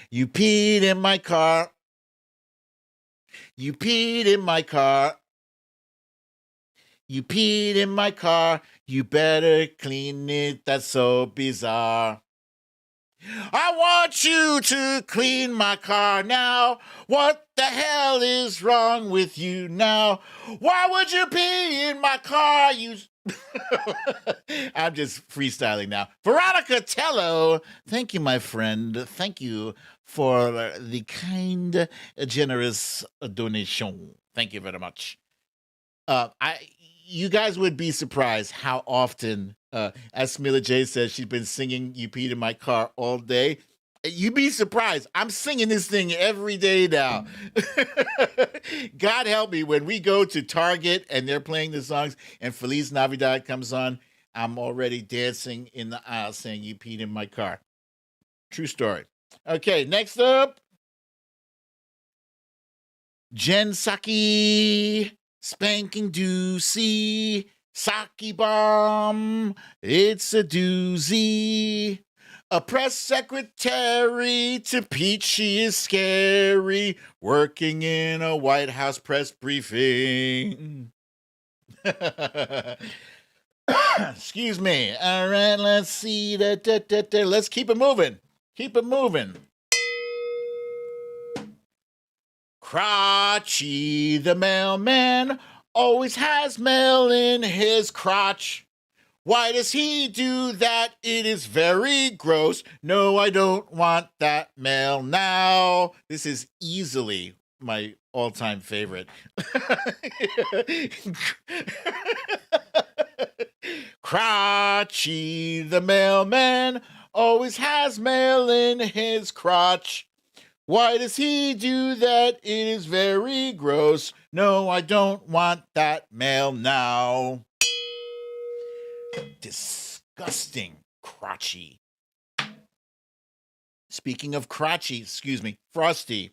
You peed in my car. You peed in my car. You peed in my car. You better clean it. That's so bizarre. I want you to clean my car now. What the hell is wrong with you now? Why would you pee in my car? You. I'm just freestyling now. Veronica Tello, thank you, my friend. Thank you for the kind, generous donation. Thank you very much. You guys would be surprised how often, as Smilla J says, she's been singing "You Peed in My Car" all day. You'd be surprised. I'm singing this thing every day now. God help me, when we go to Target and they're playing the songs and Feliz Navidad comes on, I'm already dancing in the aisle saying "You peed in my car." True story. Okay, next up, Jen Psaki. Spanking doozy, sake bomb, it's a doozy. A press secretary to Pete, she is scary, working in a White House press briefing. Excuse me. All right, let's see. Let's keep it moving. Keep it moving. Crotchy, the mailman, always has mail in his crotch. Why does he do that? It is very gross. No, I don't want that mail now. This is easily my all-time favorite. Crotchy, the mailman, always has mail in his crotch. Why does he do that? It is very gross. No, I don't want that mail now. Disgusting. Crotchy. Speaking of crotchy, Frosty.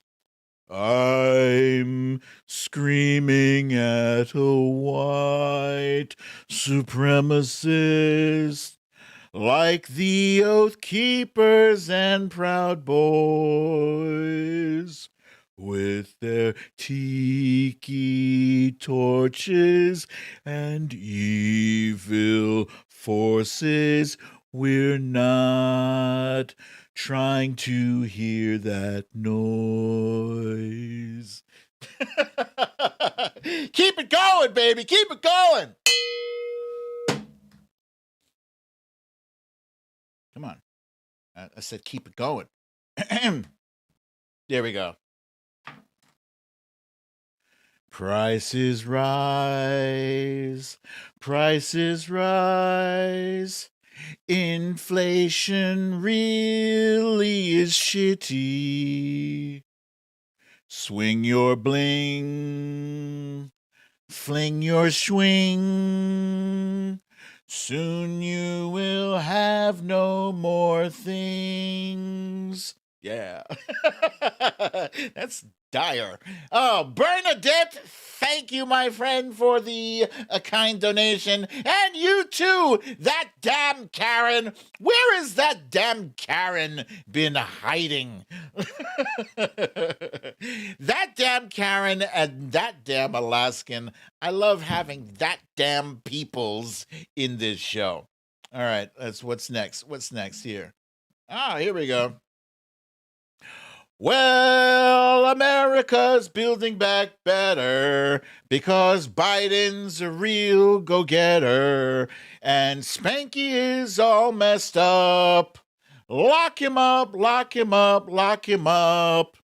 I'm screaming at a white supremacist, like the Oath Keepers and Proud Boys, with their tiki torches and evil forces. We're not trying to hear that noise. Keep it going, baby. Keep it going. Come on. I said keep it going. There we go. Prices rise. Prices rise. Inflation really is shitty. Swing your bling. Fling your swing. Soon you will have no more things. Yeah. That's dire. Oh, Bernadette, thank Thank you, my friend, for the kind donation. And you too, that damn Karen. Where is that damn Karen been hiding? That damn Karen and that damn Alaskan. I love having that damn peoples in this show. All right, what's next. What's next here? Here we go. Well, America's building back better because Biden's a real go-getter and Spanky is all messed up. Lock him up, lock him up, lock him up.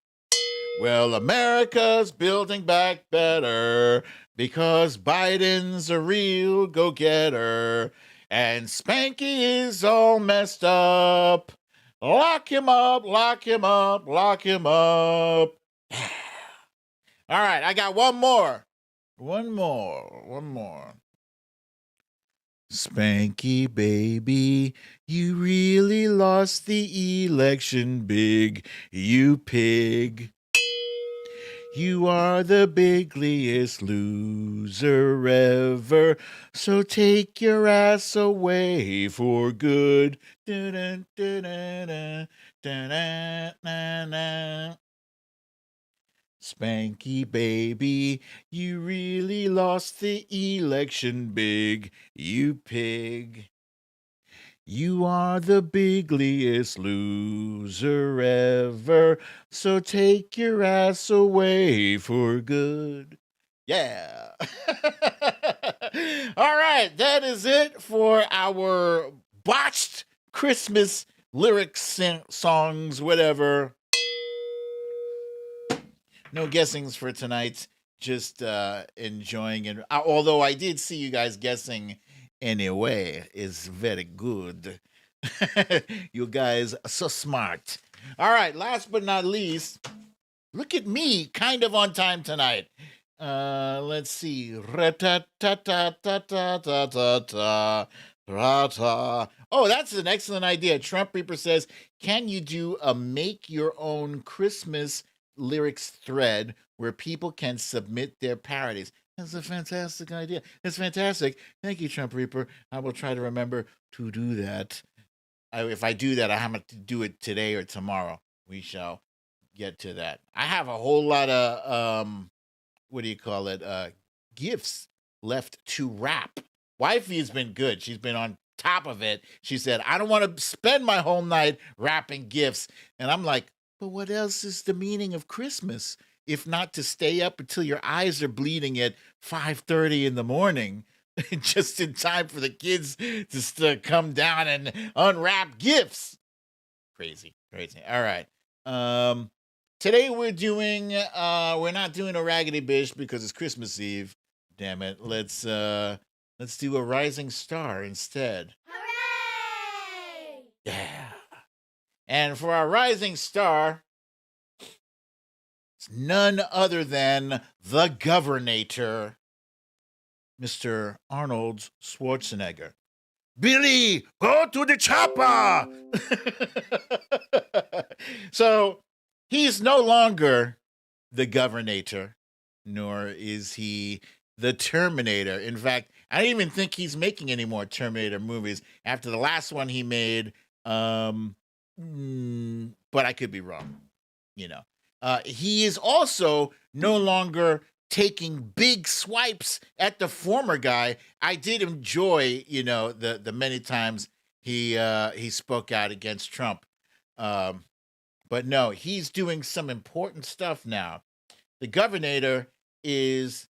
Well, America's building back better because Biden's a real go-getter and Spanky is all messed up. Lock him up, lock him up, lock him up. All right, I got one more. One more. Spanky baby, you really lost the election big, you pig. You are the bigliest loser ever, so take your ass away for good. Da-da-da-da-da, da-da-da-da. Spanky baby, you really lost the election big, you pig. You are the bigliest loser ever, so take your ass away for good. Yeah. All right, that is it for our botched Christmas lyrics, songs, whatever. No guessings for tonight, just enjoying it. Although I did see you guys guessing anyway, is very good. You guys are so smart. All right, last but not least, look at me, kind of on time tonight. Let's see. Oh, that's an excellent idea. Trump Reaper says, can you do a make your own Christmas lyrics thread where people can submit their parodies? That's a fantastic idea. That's fantastic. Thank you, Trump Reaper. I will try to remember to do that. If I do that, I have to do it today or tomorrow. We shall get to that. I have a whole lot of, gifts left to wrap. Wifey has been good. She's been on top of it. She said, I don't want to spend my whole night wrapping gifts. And I'm like, but what else is the meaning of Christmas? If not to stay up until your eyes are bleeding at 5:30 in the morning, just in time for the kids to come down and unwrap gifts. Crazy. All right. Today we're not doing a Raggedy Bish because it's Christmas Eve. Damn it. Let's do a Rising Star instead. Hooray! Yeah. And for our Rising Star, it's none other than the Governator, Mr. Arnold Schwarzenegger. Billy, go to the chopper! So, he's no longer the Governator, nor is he the Terminator. In fact, I don't even think he's making any more Terminator movies after the last one he made. But I could be wrong, he is also no longer taking big swipes at the former guy. I did enjoy, the many times he spoke out against Trump. But no, he's doing some important stuff now. The Governator is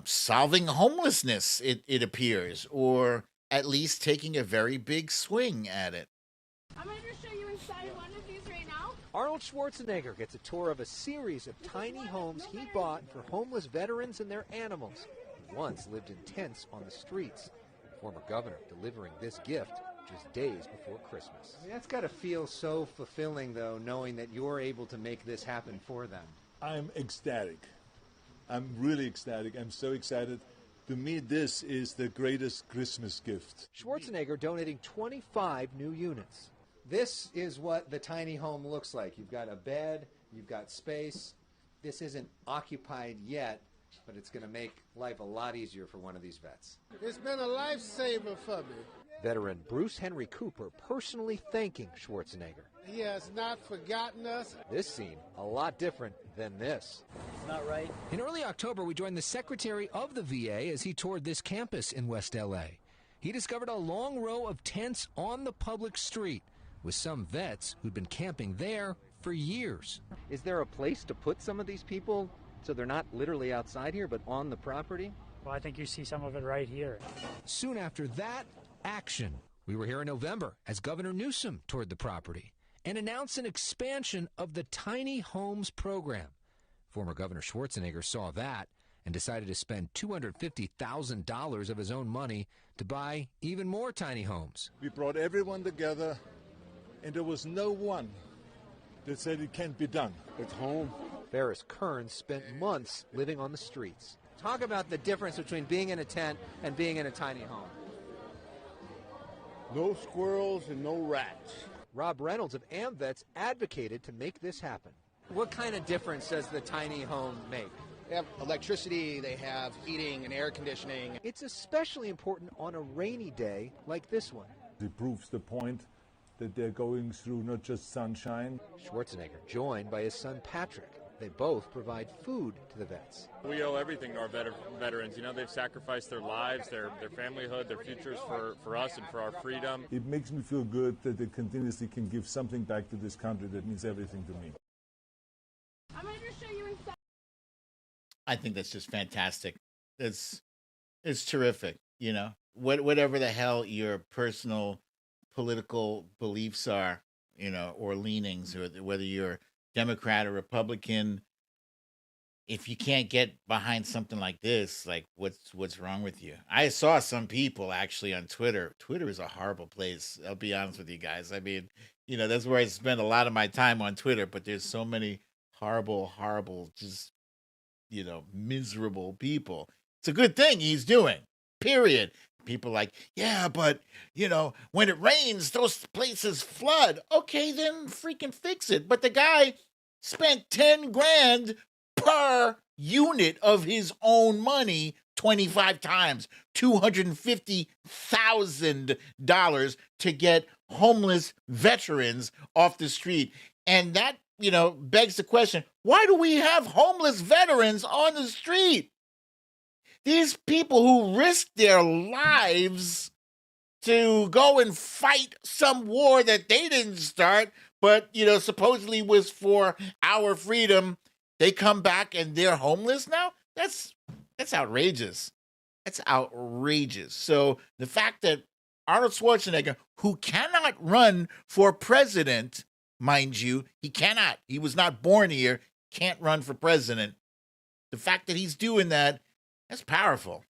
solving homelessness, it appears, or at least taking a very big swing at it. I'm going to show you inside one of these right now. Arnold Schwarzenegger gets a tour of a series of tiny homes he bought for homeless veterans and their animals who once lived in tents on the streets. The former governor delivering this gift just days before Christmas. I mean, that's got to feel so fulfilling, though, knowing that you're able to make this happen for them. I'm ecstatic. I'm really ecstatic. I'm so excited. To me, this is the greatest Christmas gift. Schwarzenegger donating 25 new units. This is what the tiny home looks like. You've got a bed, you've got space. This isn't occupied yet, but it's going to make life a lot easier for one of these vets. It's been a lifesaver for me. Veteran Bruce Henry Cooper personally thanking Schwarzenegger. He has not forgotten us. This scene, a lot different than this. It's not right. In early October, we joined the secretary of the VA as he toured this campus in West L.A. He discovered a long row of tents on the public street with some vets who'd been camping there for years. Is there a place to put some of these people so they're not literally outside here but on the property? Well, I think you see some of it right here. Soon after that, action. We were here in November as Governor Newsom toured the property and announced an expansion of the tiny homes program. Former Governor Schwarzenegger saw that and decided to spend $250,000 of his own money to buy even more tiny homes. We brought everyone together, and there was no one that said it can't be done. It's home. Ferris Kearns spent months living on the streets. Talk about the difference between being in a tent and being in a tiny home. No squirrels and no rats. Rob Reynolds of AmVets advocated to make this happen. What kind of difference does the tiny home make? They have electricity, they have heating and air conditioning. It's especially important on a rainy day like this one. It proves the point that they're going through not just sunshine. Schwarzenegger joined by his son Patrick. They both provide food to the vets. We owe everything to our veterans. You know, they've sacrificed their lives, their familyhood, their futures for us and for our freedom. It makes me feel good that they continuously can give something back to this country that means everything to me. I'm going to just show you inside. I think that's just fantastic. It's terrific. You know, whatever the hell your personal political beliefs are, you know, or leanings, or whether you're Democrat or Republican, if you can't get behind something like this, like what's wrong with you? I saw some people actually on Twitter. Twitter is a horrible place. I'll be honest with you guys. I mean, you know, that's where I spend a lot of my time on Twitter, but there's so many horrible, just, you know, miserable people. It's a good thing he's doing, period. People like, yeah, but, you know, when it rains, those places flood. Okay, then freaking fix it. But the guy spent 10 grand per unit of his own money 25 times, $250,000 to get homeless veterans off the street. And that, you know, begs the question, why do we have homeless veterans on the street? These people who risk their lives to go and fight some war that they didn't start, but, you know, supposedly was for our freedom, they come back and they're homeless now? That's outrageous. That's outrageous. So the fact that Arnold Schwarzenegger, who cannot run for president, mind you, he cannot. He was not born here, can't run for president. The fact that he's doing that, that's powerful.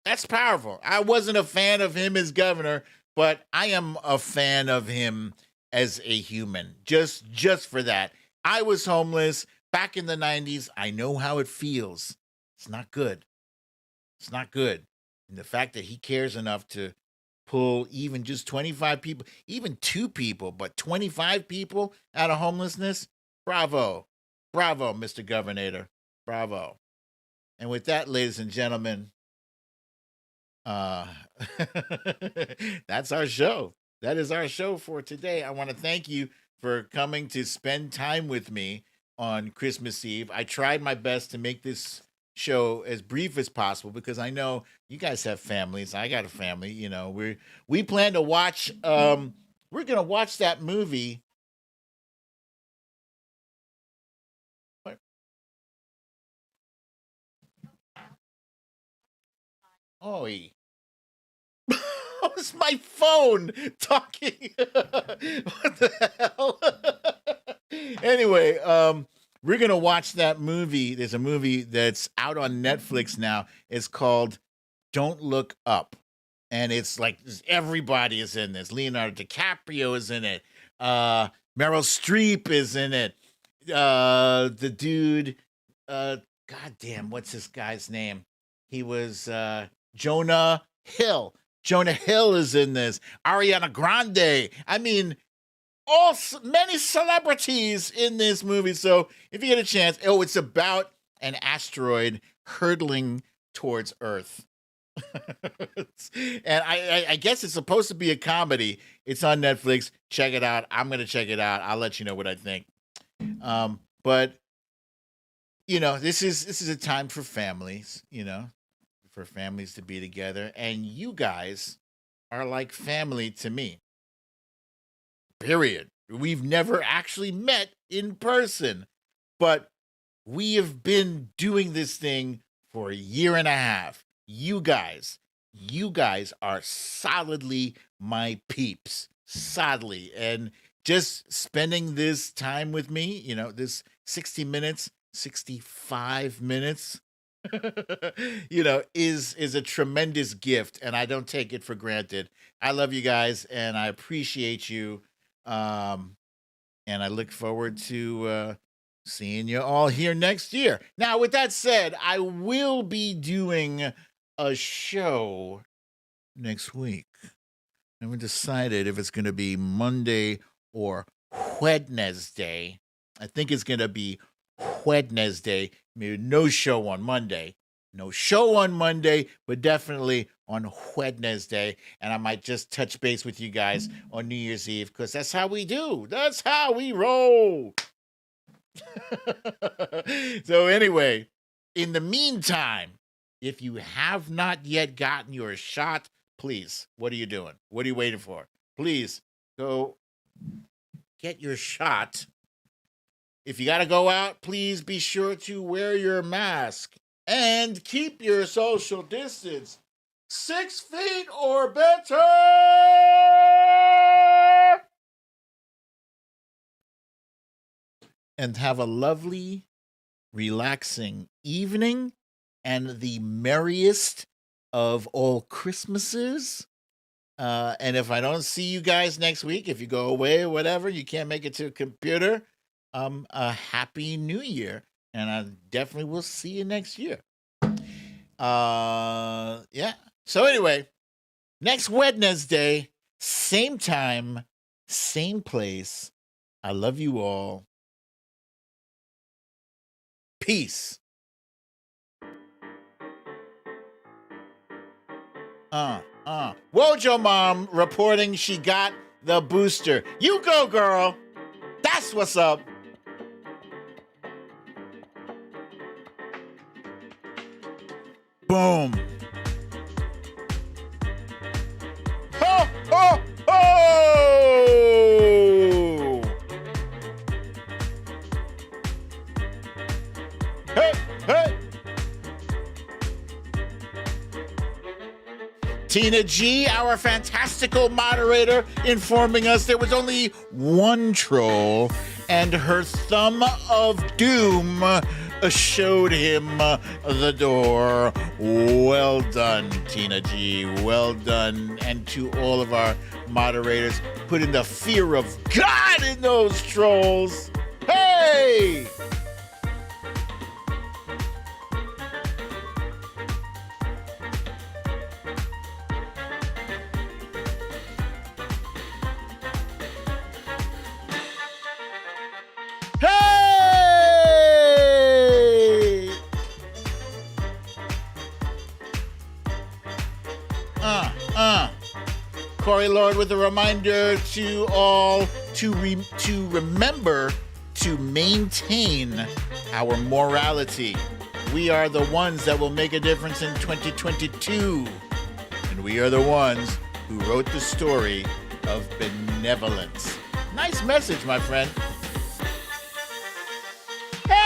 That's powerful. I wasn't a fan of him as governor, but I am a fan of him as a human. Just for that. I was homeless back in the 90s. I know how it feels. It's not good. It's not good. And the fact that he cares enough to pull even just 25 people, even 2 people, but 25 people out of homelessness, bravo. Bravo, Mr. Governor. Bravo. And with that, ladies and gentlemen, that's our show. That is our show for today. I want to thank you for coming to spend time with me on Christmas Eve. I tried my best to make this show as brief as possible because I know you guys have families. I got a family. You know, we plan to watch. We're gonna watch that movie. Oh, it's my phone talking. What the hell? Anyway, we're going to watch that movie. There's a movie that's out on Netflix now. It's called Don't Look Up. And it's like everybody is in this. Leonardo DiCaprio is in it. Meryl Streep is in it. The dude, goddamn, what's this guy's name? He was Jonah Hill. Jonah Hill is in this. Ariana Grande. I mean, many celebrities in this movie. So if you get a chance, it's about an asteroid hurtling towards Earth. And I guess it's supposed to be a comedy. It's on Netflix. Check it out. I'm going to check it out. I'll let you know what I think. But this is a time for families, for families to be together. And you guys are like family to me. Period. We've never actually met in person, but we have been doing this thing for a year and a half. You guys are solidly my peeps, solidly. And just spending this time with me, this 60 minutes, 65 minutes, is a tremendous gift. And I don't take it for granted. I love you guys and I appreciate you. And I look forward to seeing you all here next year. Now, with that said, I will be doing a show next week. I haven't decided if it's going to be Monday or Wednesday. I think it's going to be Wednesday. Maybe no show on Monday. No show on Monday, but definitely on Wednesday. And I might just touch base with you guys on New Year's Eve because that's how we do. That's how we roll. So anyway, in the meantime, if you have not yet gotten your shot, please, what are you doing? What are you waiting for? Please go get your shot. If you got to go out, please be sure to wear your mask and keep your social distance 6 feet or better. And have a lovely, relaxing evening and the merriest of all Christmases. And if I don't see you guys next week, if you go away or whatever, you can't make it to a computer, a happy new year. And I definitely will see you next year. Yeah. So anyway, next Wednesday, same time, same place. I love you all. Peace. Wojo Mom reporting she got the booster. You go, girl. That's what's up. Boom. Ho, ho, ho! Hey, hey! Tina G, our fantastical moderator, informing us there was only one troll, and her thumb of doom showed him the door. Well done, Tina G. Well done. And to all of our moderators, putting the fear of God in those trolls. Hey! Corey Lord with a reminder to all to remember to maintain our morality. We are the ones that will make a difference in 2022. And we are the ones who wrote the story of benevolence. Nice message, my friend. Hey!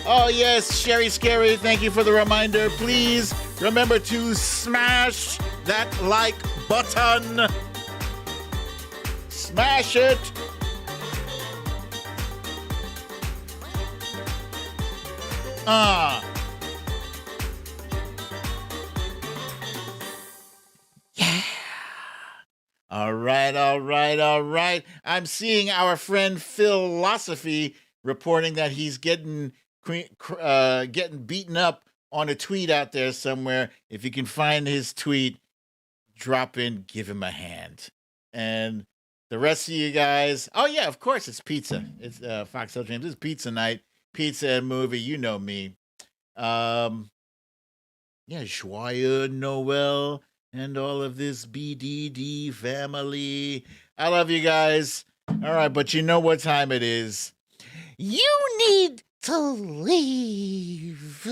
Oh, yes, Sherry Scary, thank you for the reminder. Please remember to smash that like button. Smash it. Yeah. All right. I'm seeing our friend Philosophy reporting that he's getting beaten up on a tweet out there somewhere. If you can find his tweet, drop in, give him a hand. And the rest of you guys, oh yeah, of course it's pizza. It's Fox Hill James. It's pizza night, pizza and movie. You know me. Yeah, Joyeux Noel and all of this BDD family. I love you guys. All right, but you know what time it is. You need to leave.